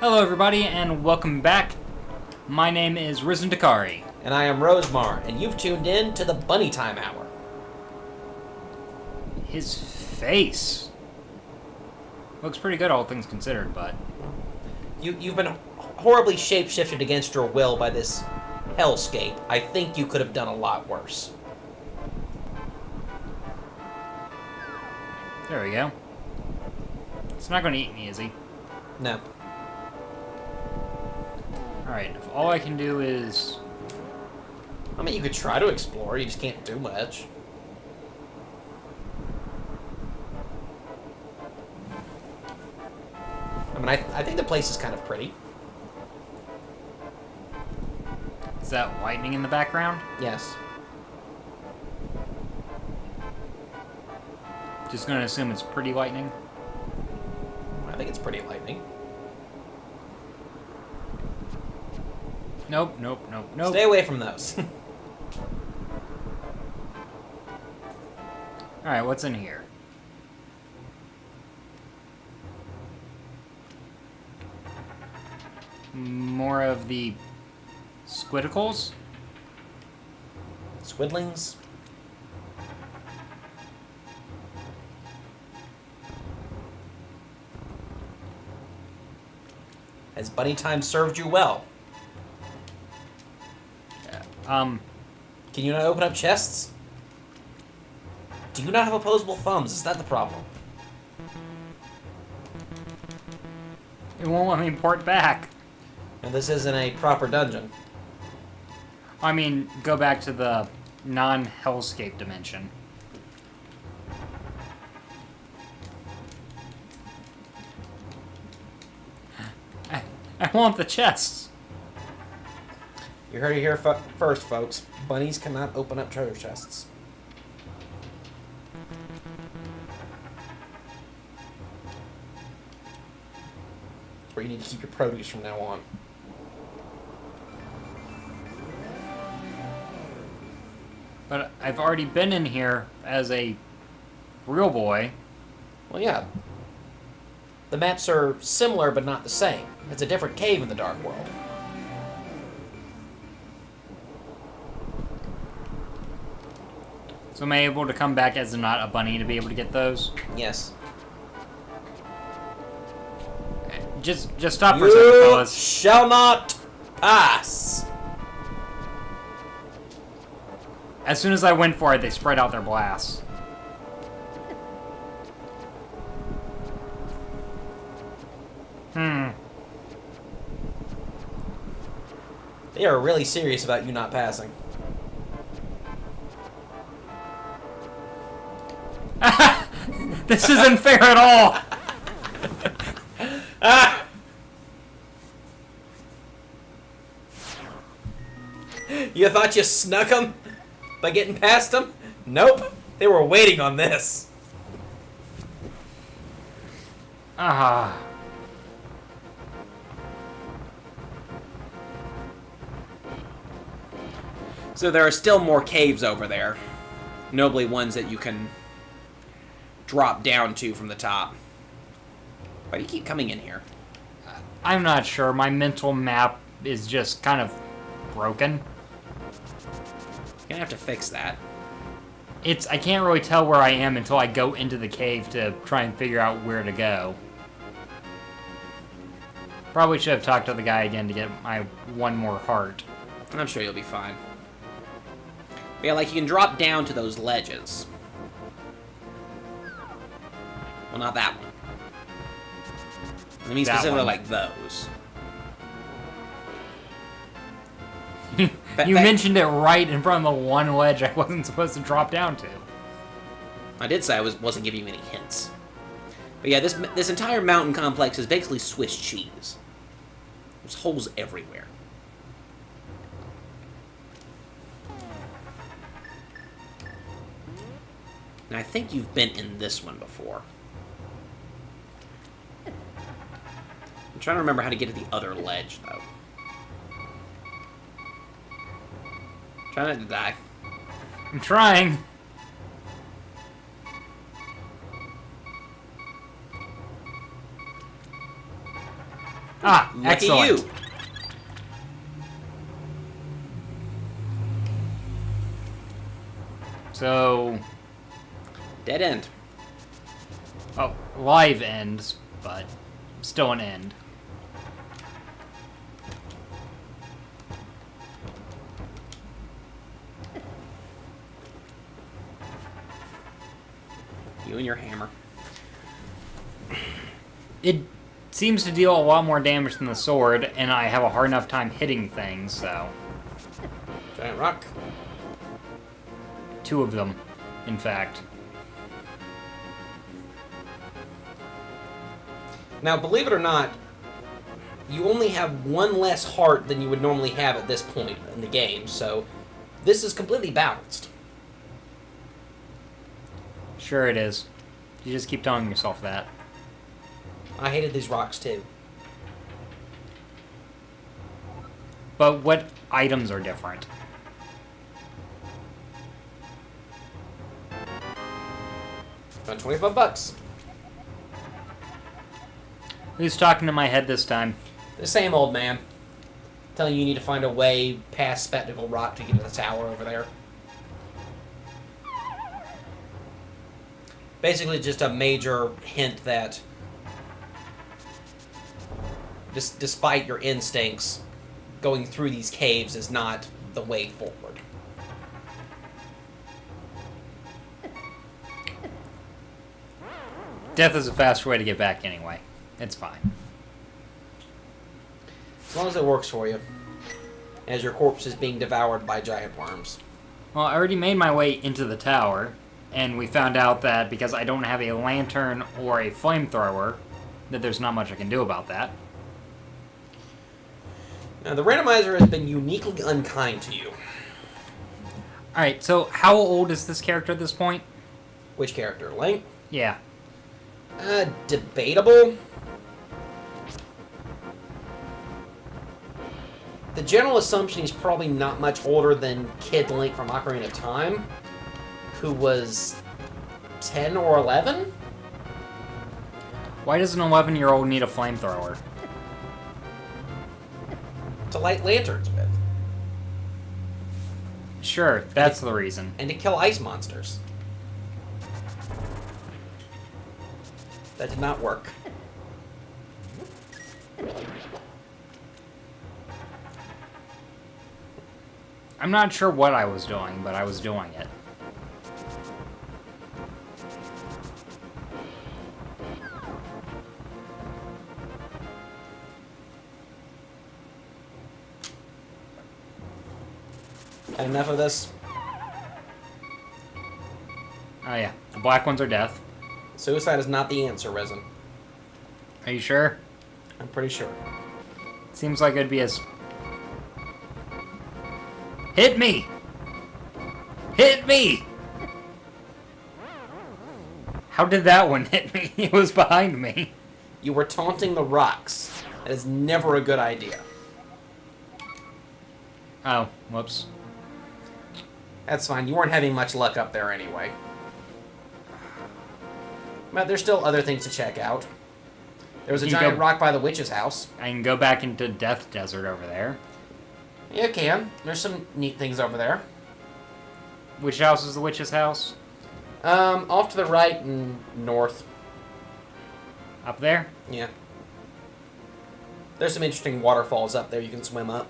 Hello everybody and welcome back. My name is Ryzzen&nemogaming. And I am Rosemar, and you've tuned in to the Bunny Time Hour. His face looks pretty good, all things considered, but... You've been horribly shape-shifted against your will by this hellscape. I think you could have done a lot worse. There we go. It's not going to eat me, is he? No. Alright, if all I can do is... I mean, you could try to explore, you just can't do much. I mean, I think the place is kind of pretty. Is that lightning in the background? Yes. Just going to assume it's pretty lightning. I think it's pretty lightning. Nope, nope, nope, nope. Stay away from those. Alright, what's in here? More of the squidicles? Squidlings? Has Bunny Time served you well? Can you not open up chests? Do you not have opposable thumbs? Is that the problem? It won't let me port back. And this isn't a proper dungeon. I mean, go back to the non-hellscape dimension. I want the chests. You heard it here first, folks. Bunnies cannot open up treasure chests. That's where you need to keep your produce from now on. But I've already been in here as a real boy. Well, yeah. The maps are similar, but not the same. It's a different cave in the Dark World. So am I able to come back as not a bunny to be able to get those? Yes. Just stop for a second, fellas. Shall not pass. As soon as I went for it, they spread out their blasts. They are really serious about you not passing. This isn't fair at all! You thought you snuck them by getting past them? Nope. They were waiting on this. Ah. So there are still more caves over there. Notably ones that you can drop down to from the top. Why do you keep coming in here? I'm not sure. My mental map is just kind of broken. You're gonna have to fix that. I can't really tell where I am until I go into the cave to try and figure out where to go. Probably should have talked to the guy again to get my one more heart. I'm sure you'll be fine. But yeah, like you can drop down to those ledges. Well, not that one. I mean specifically like those. You mentioned it right in front of the one ledge I wasn't supposed to drop down to. I did say I wasn't giving you any hints. But yeah, this entire mountain complex is basically Swiss cheese. There's holes everywhere. And I think you've been in this one before. I'm trying to remember how to get to the other ledge, though. Try not to die. I'm trying. Ah, Lucky excellent. you. So, Dead end. oh, live ends, but still an end. You and your hammer. It seems to deal a lot more damage than the sword, and I have a hard enough time hitting things, so... Giant rock. 2 of them, in fact. Now, believe it or not, you only have 1 less heart than you would normally have at this point in the game, so this is completely balanced. Sure it is. You just keep telling yourself that. I hated these rocks too. But what items are different? About 25 bucks. Who's talking to my head this time? The same old man. Telling you need to find a way past Spectacle Rock to get to the tower over there. Basically just a major hint that despite your instincts, going through these caves is not the way forward. Death is a faster way to get back anyway. It's fine. As long as it works for you. As your corpse is being devoured by giant worms. Well, I already made my way into the tower, and we found out that because I don't have a lantern or a flamethrower, that there's not much I can do about that. Now, the randomizer has been uniquely unkind to you. Alright, so how old is this character at this point? Which character? Link? Yeah. Debatable. The general assumption he's probably not much older than Kid Link from Ocarina of Time, who was 10 or 11? Why does an 11-year-old need a flamethrower? To light lanterns with. Sure, that's the reason. And to kill ice monsters. That did not work. I'm not sure what I was doing, but I was doing it. Had enough of this? Oh yeah, the black ones are death. Suicide is not the answer, Ryzzen. Are you sure? I'm pretty sure. Seems like it'd be as... Hit me! Hit me! How did that one hit me? It was behind me. You were taunting the rocks. That is never a good idea. Oh, whoops. That's fine. You weren't having much luck up there anyway. But there's still other things to check out. There was a giant rock by the witch's house. I can go back into Death Desert over there. You can. There's some neat things over there. Which house is the witch's house? Off to the right and north. Up there? Yeah. There's some interesting waterfalls up there you can swim up.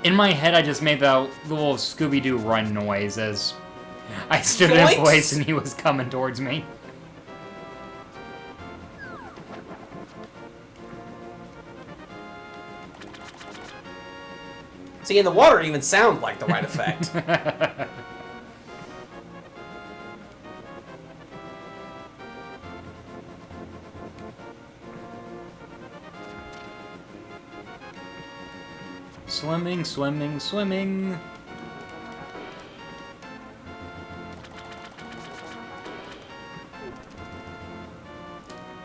In my head, I just made the little Scooby-Doo run noise as I stood in place and he was coming towards me. See, in the water, it even sounds like the right effect. Swimming, swimming, swimming.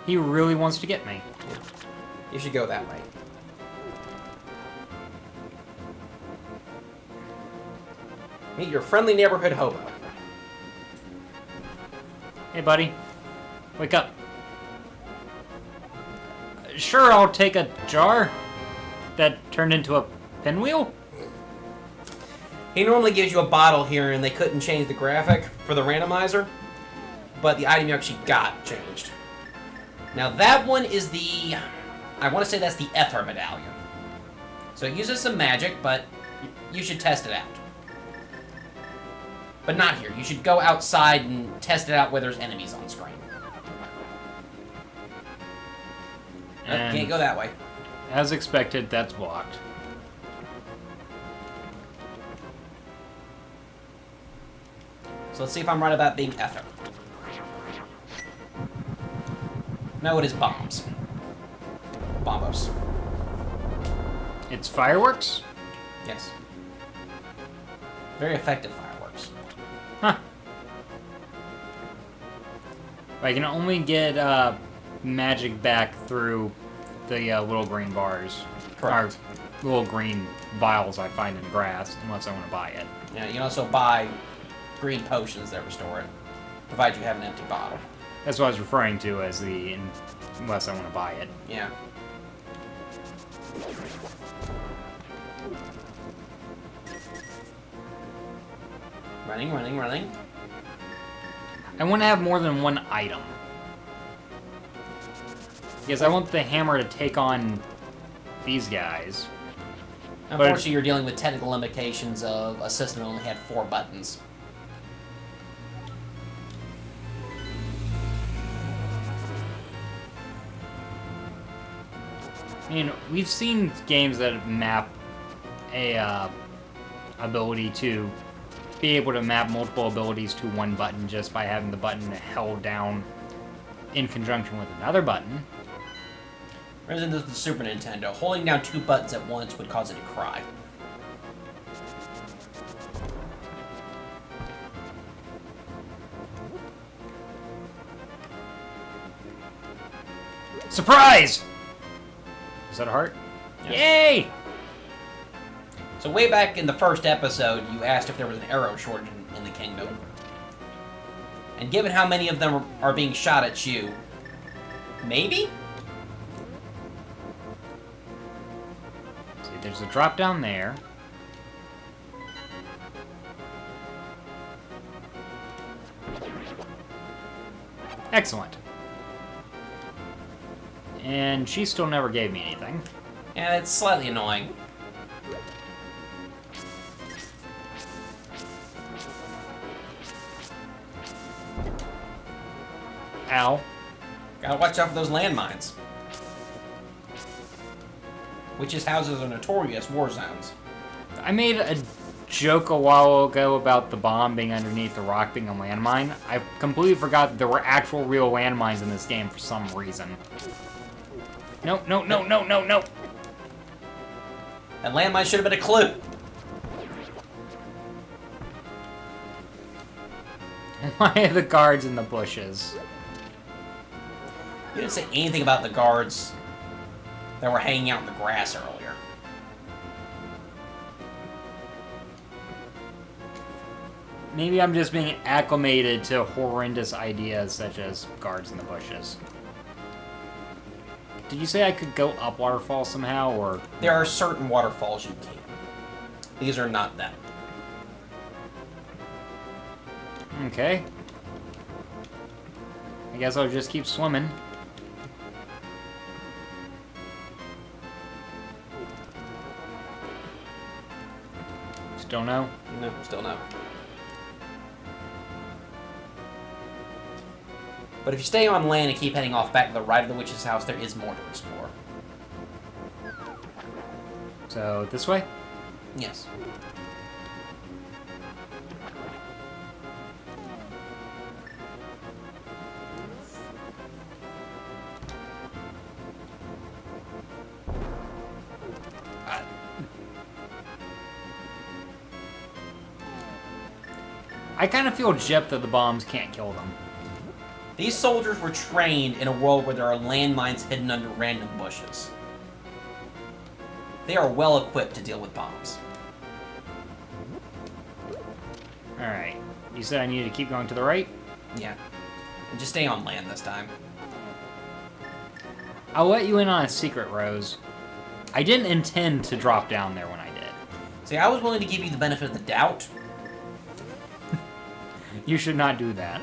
He really wants to get me. You should go that way. Meet your friendly neighborhood hobo. Hey, buddy. Wake up. Sure, I'll take a jar that turned into a pinwheel. He normally gives you a bottle here, and they couldn't change the graphic for the randomizer, but the item you actually got changed. Now that one is the... I want to say that's the Ether Medallion. So it uses some magic, but you should test it out. But not here. You should go outside and test it out where there's enemies on screen. And can't go that way. as expected, that's blocked. So let's see if I'm right about being Ether. No, it is bombs. Bombos. It's fireworks? Yes. Very effective fireworks. Huh. I can only get magic back through the little green bars. Correct. Or little green vials I find in grass, unless I want to buy it. Yeah, you can also buy green potions that restore it, provided you have an empty bottle. That's what I was referring to as the unless I want to buy it. Yeah. Running, running, running. I want to have more than one item. Because I want the hammer to take on these guys. Unfortunately, you're dealing with technical limitations of a system that only had 4 buttons. I mean, we've seen games that map a ability to be able to map multiple abilities to one button just by having the button held down in conjunction with another button. Resident Evil the Super Nintendo, holding down 2 buttons at once would cause it to cry. Surprise! Is that a heart? Yes. Yay! So way back in the first episode, you asked if there was an arrow shortage in the kingdom. And given how many of them are being shot at you, maybe? See, there's a drop down there. Excellent. And she still never gave me anything. Yeah, it's slightly annoying. Ow. Gotta watch out for those landmines. Witches' houses are notorious war zones. I made a joke a while ago about the bomb being underneath the rock being a landmine. I completely forgot that there were actual real landmines in this game for some reason. No, no, no, no, no, no! That landmine should have been a clue. Why are the guards in the bushes? You didn't say anything about the guards that were hanging out in the grass earlier. Maybe I'm just being acclimated to horrendous ideas such as guards in the bushes. Did you say I could go up waterfall somehow, or...? There are certain waterfalls you can. These are not them. Okay. I guess I'll just keep swimming. Still no? No, still no. But if you stay on land and keep heading off back to the right of the witch's house, there is more to explore. So, this way? Yes. I kind of feel gypped that the bombs can't kill them. These soldiers were trained in a world where there are landmines hidden under random bushes. They are well equipped to deal with bombs. Alright. You said I needed to keep going to the right? Yeah. And just stay on land this time. I'll let you in on a secret, Rose. I didn't intend to drop down there when I did. See, I was willing to give you the benefit of the doubt. You should not do that.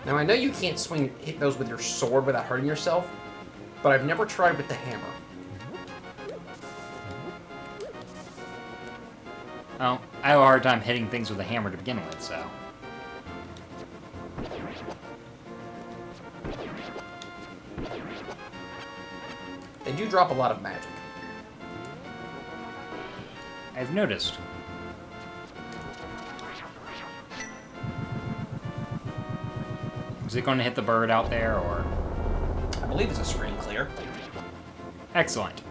Now, I know you can't hit those with your sword without hurting yourself, but I've never tried with the hammer. Oh, I have a hard time hitting things with a hammer to begin with, so... They do drop a lot of magic. I've noticed. Is it going to hit the bird out there, or...? I believe it's a screen clear. Excellent.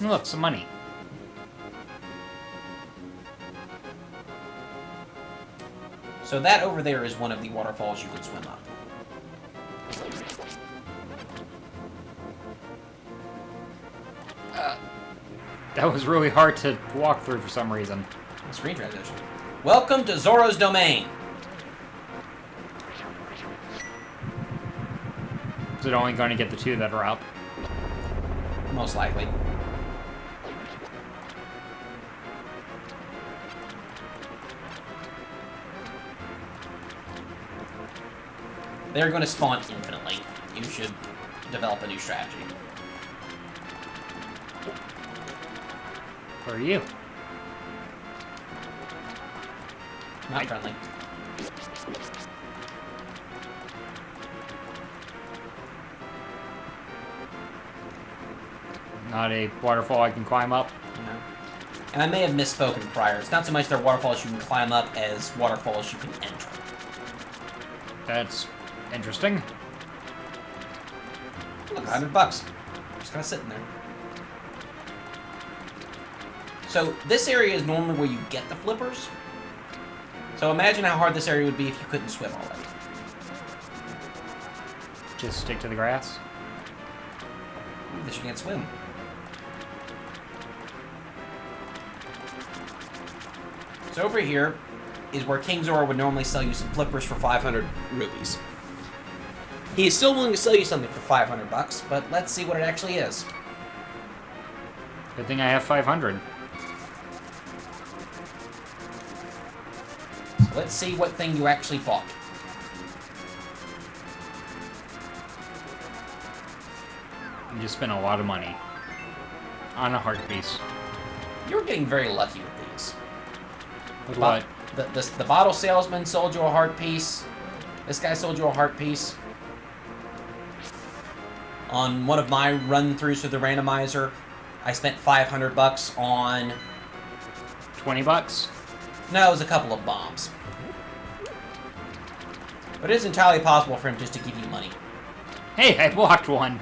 Look, some money. So that over there is one of the waterfalls you could swim up. That was really hard to walk through for some reason. Screen transition. Welcome to Zoro's domain. Is it only going to get the two that are up? Most likely. They're going to spawn infinitely. You should develop a new strategy. Where are you? Not friendly. Not a waterfall I can climb up? No. And I may have misspoken prior. It's not so much they're waterfalls you can climb up as waterfalls you can enter. That's interesting. Look, $100. Just kind of sitting there. So this area is normally where you get the flippers. So imagine how hard this area would be if you couldn't swim already. Just stick to the grass? Because you can't swim. So over here is where King Zoro would normally sell you some flippers for 500 rupees. He is still willing to sell you something for 500 bucks, but let's see what it actually is. Good thing I have 500. Let's see what thing you actually bought. You just spent a lot of money on a heart piece. You're getting very lucky with these. With what? The bottle salesman sold you a heart piece. This guy sold you a heart piece. On one of my run-throughs through the randomizer, I spent 500 bucks on... 20 bucks? No, it was a couple of bombs. But it is entirely possible for him just to give you money. Hey, I blocked one.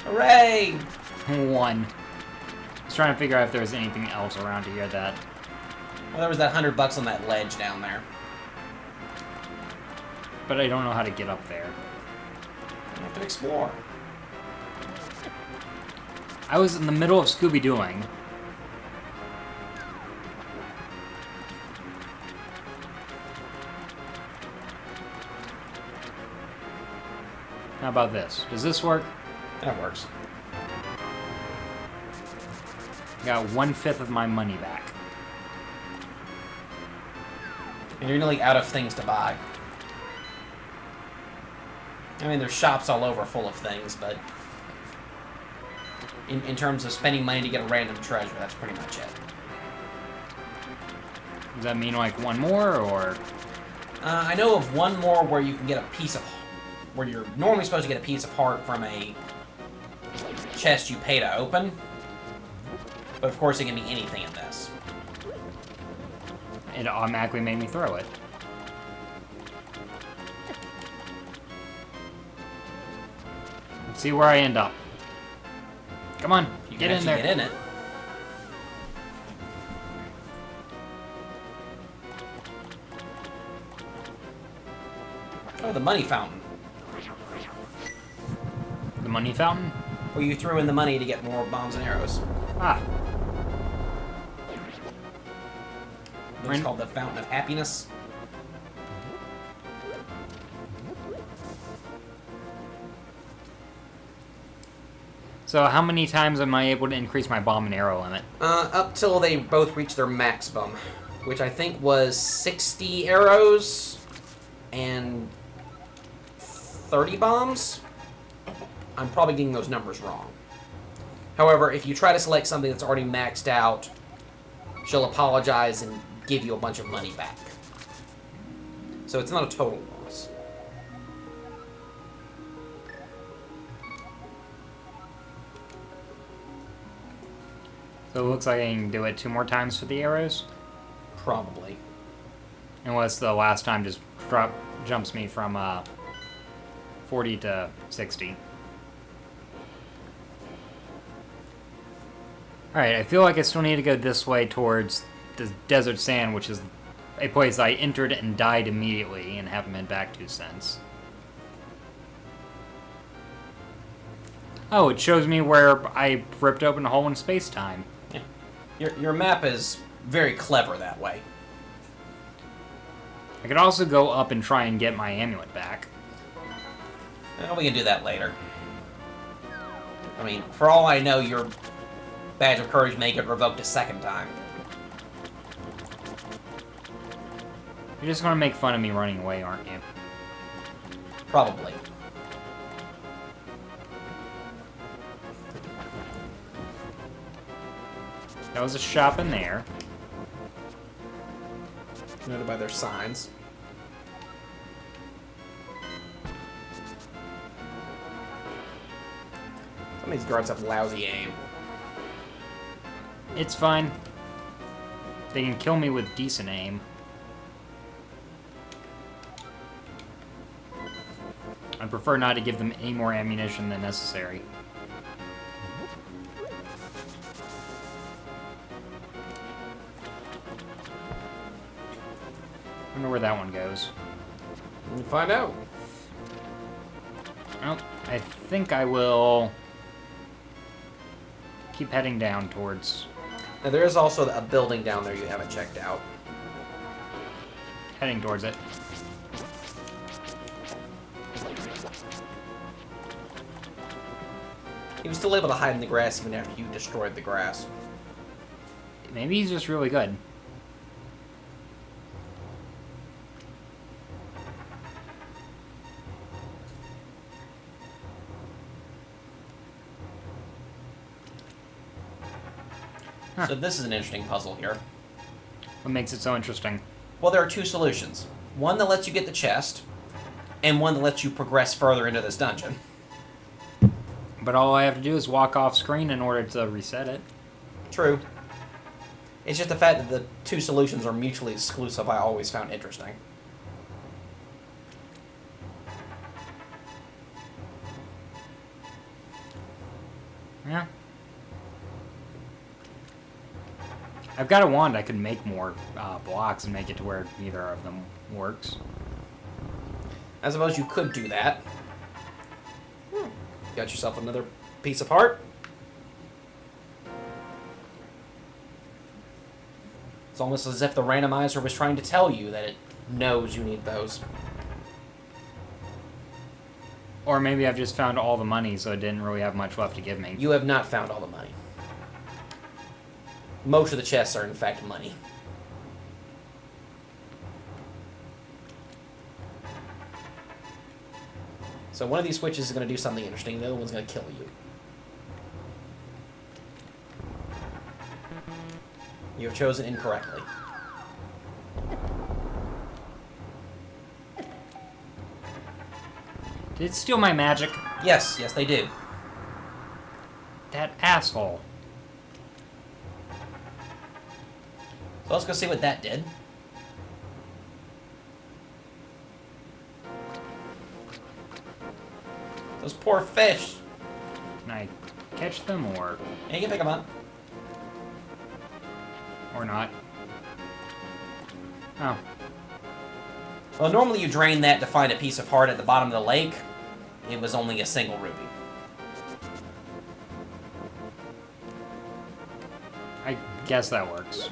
Hooray! One. I was trying to figure out if there was anything else around here that... Well, there was that 100 bucks on that ledge down there. But I don't know how to get up there. You have to explore. I was in the middle of Scooby-Dooing. How about this? Does this work? That works. Got 1/5 of my money back. And you're nearly out of things to buy. I mean, there's shops all over full of things, but... In terms of spending money to get a random treasure, that's pretty much it. Does that mean like one more, or...? I know of one more where you can get a piece of... Where you're normally supposed to get a piece of heart from a chest you pay to open. But of course it can be anything in this. It automatically made me throw it. Let's see where I end up. Come on, You get can in there. actually get in it. Oh, the money fountain. The money fountain? Where you threw in the money to get more bombs and arrows. Ah. It's called the Fountain of Happiness. So how many times am I able to increase my bomb and arrow limit? Up till they both reach their maximum, which I think was 60 arrows and 30 bombs. I'm probably getting those numbers wrong. However, if you try to select something that's already maxed out, she'll apologize and give you a bunch of money back. So it's not a total loss. So it looks like I can do it 2 more times for the arrows? Probably. Unless the last time just jumps me from 40 to 60. Alright, I feel like I still need to go this way towards the desert sand, which is a place I entered and died immediately and haven't been back to since. Oh, it shows me where I ripped open a hole in space-time. Yeah. Your map is very clever that way. I could also go up and try and get my amulet back. Well, we can do that later. I mean, for all I know, your badge of courage may get revoked a second time. You're just gonna make fun of me running away, aren't you? Probably. That was a shop in there. Noted by their signs. Some of these guards have lousy aim. It's fine. They can kill me with decent aim. I prefer not to give them any more ammunition than necessary. I wonder where that one goes. We'll find out. Well, I think I will keep heading down towards... Now, there is also a building down there you haven't checked out. Heading towards it. He was still able to hide in the grass even after you destroyed the grass. Maybe he's just really good. Huh. So this is an interesting puzzle here. What makes it so interesting? Well, there are 2 solutions. One that lets you get the chest, and one that lets you progress further into this dungeon. But all I have to do is walk off screen in order to reset it. True. It's just the fact that the 2 solutions are mutually exclusive I always found interesting. Yeah. I've got a wand. I could make more blocks and make it to where neither of them works. I suppose you could do that. Got yourself another piece of heart. It's almost as if the randomizer was trying to tell you that it knows you need those. Or maybe I've just found all the money, so it didn't really have much left to give me. You have not found all the money. Most of the chests are, in fact, money. So one of these switches is going to do something interesting, the other one's going to kill you. You have chosen incorrectly. Did it steal my magic? Yes, yes they did. That asshole. So let's go see what that did. Those poor fish. Can I catch them or Yeah, you can pick them up. not? Oh. Well, normally you drain that to find a piece of heart at the bottom of the lake. It was only a single ruby. I guess that works.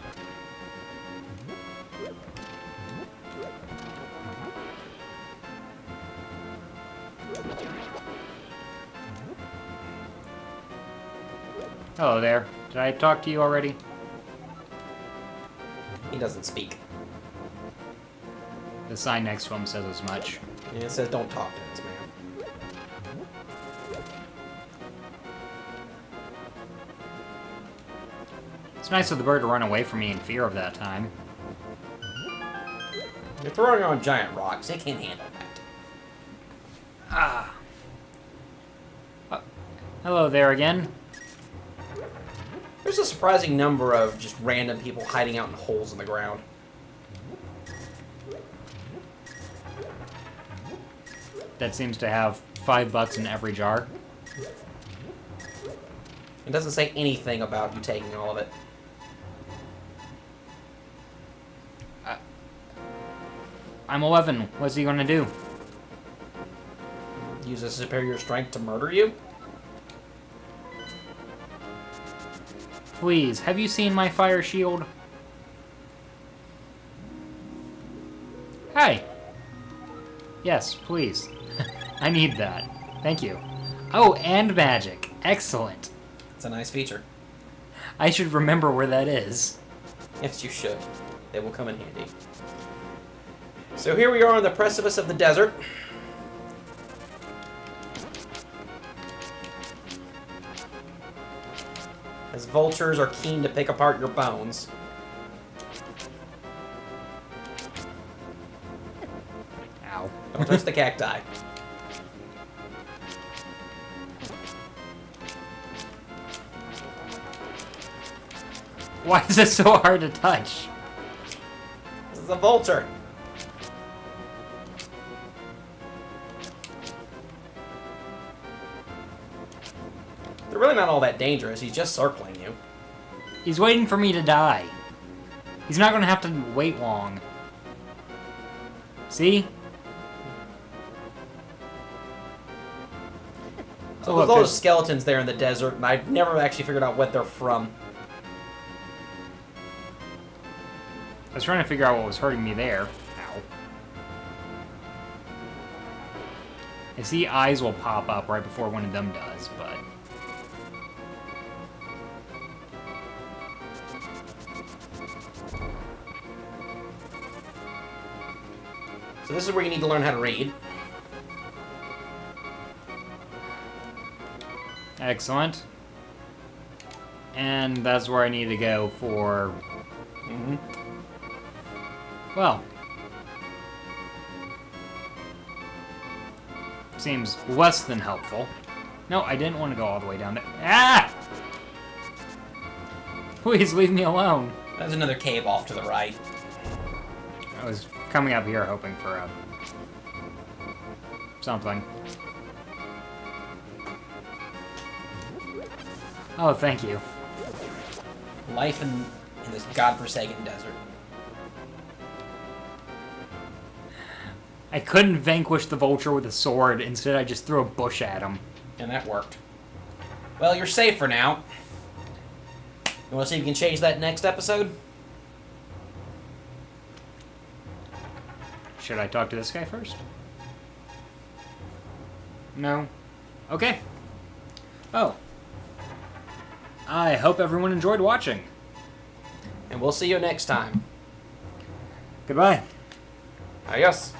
Hello there. Did I talk to you already? He doesn't speak. The sign next to him says as much. Yeah, it says don't talk to this man. It's nice of the bird to run away from me in fear of that time. You're throwing on giant rocks. They can't handle that. Ah. Hello there again. There's a surprising number of just random people hiding out in holes in the ground. That seems to have $5 in every jar. It doesn't say anything about you taking all of it. I'm 11. What's he gonna do? Use a superior strength to murder you? Please, have you seen my fire shield? Hi. Yes, please. I need that. Thank you. Oh, and magic. Excellent. It's a nice feature. I should remember where that is. Yes, you should. They will come in handy. So here we are on the precipice of the desert. As vultures are keen to pick apart your bones. Ow. Don't touch the cacti. Why is it so hard to touch? This is a vulture. They're really not all that dangerous. He's just circling you. He's waiting for me to die. He's not gonna have to wait long. See? So Oh, there's look, all those there's- skeletons there in the desert, and I've never actually figured out what they're from. I was trying to figure out what was hurting me there. Ow. I see eyes will pop up right before one of them does, but... So this is where you need to learn how to read. Excellent. And that's where I need to go for... Well... Seems less than helpful. No, I didn't want to go all the way down there. Ah! Please leave me alone. There's another cave off to the right. I was coming up here hoping for a... something. Oh, thank you. Life in this godforsaken desert. I couldn't vanquish the vulture with a sword. Instead, I just threw a bush at him. And that worked. Well, you're safe for now. You want to see if you can change that next episode? Should I talk to this guy first? No? Okay. Oh. I hope everyone enjoyed watching. And we'll see you next time. Goodbye. Adios.